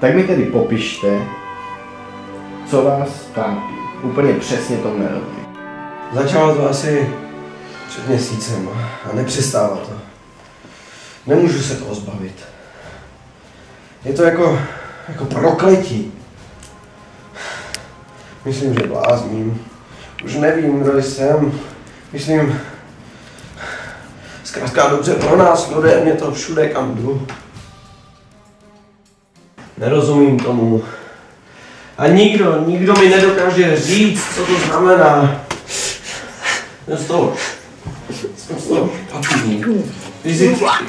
Tak mi tedy popište, co vás trápí. Úplně přesně tomu nerozumím. Začalo to asi před měsícem a nepřestává to. Nemůžu se toho zbavit. Je to jako prokletí. Myslím, že blázním. Už nevím, kdo jsem. Myslím, zkrátka dobře pronásleduje mě to všude, kam jdu. Nerozumím tomu. A nikdo mi nedokáže říct, co to znamená. Jsem z toho špatný.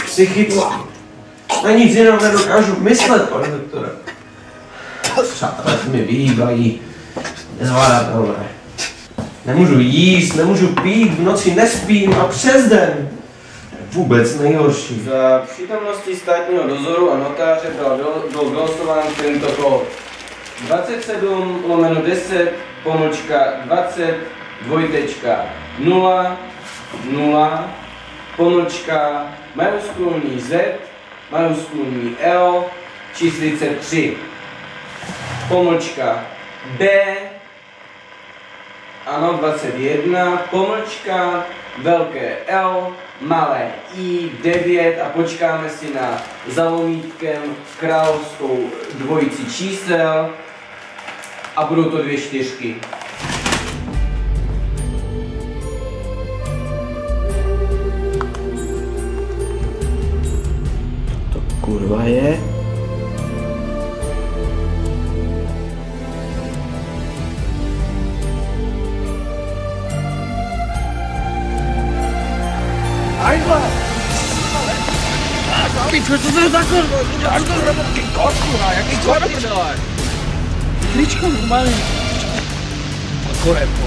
Psychicky. Na nic jiného nedokážu myslet, pane doktore. Přátelé se mi vyhýbají. Nezvládatelné. Nemůžu jíst, nemůžu pít, v noci nespím a přes den. Vůbec nejhorší. Za přítomnosti státního dozoru a notáře byl vylosován tento kód 27/10.20 majuskulní Z, majuskulní L, číslice 3, B, ano 21, velké L, malé I, 9 a počkáme si na zalomítkem královskou dvojici čísel a budou to 2 čtyřky. To kurva je? Pičo, co to je za kurva? Já to robotky kód, kurva, jaký kód to děláš? Tričko normálně. Korepko.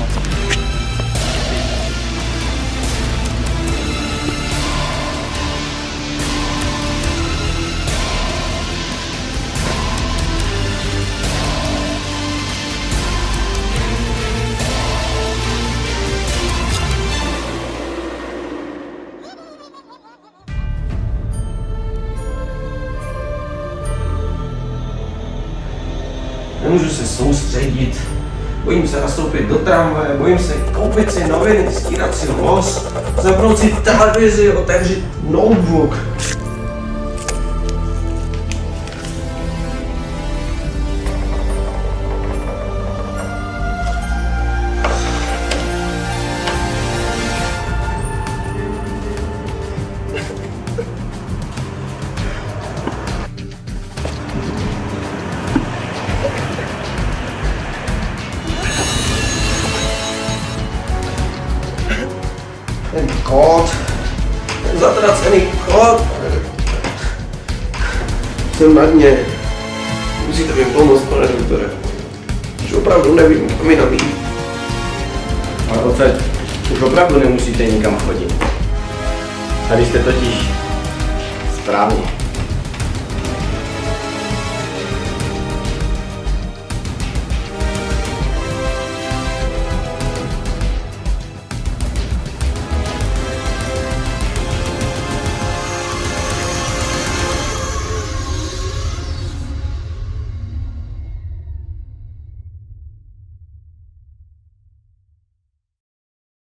Nemůžu se soustředit, bojím se nastoupit do tramvaje, bojím se koupit si noviny, stírat si los, zapnout si televizi, otevřít notebook. Ten kód, ten zatracený kód. Jsem na dně. Musíte mi pomoct, pane doktore. Už opravdu nevím, kam jinam jít. Ale odsaď už opravdu nemusíte nikam chodit. Tady jste totiž správně.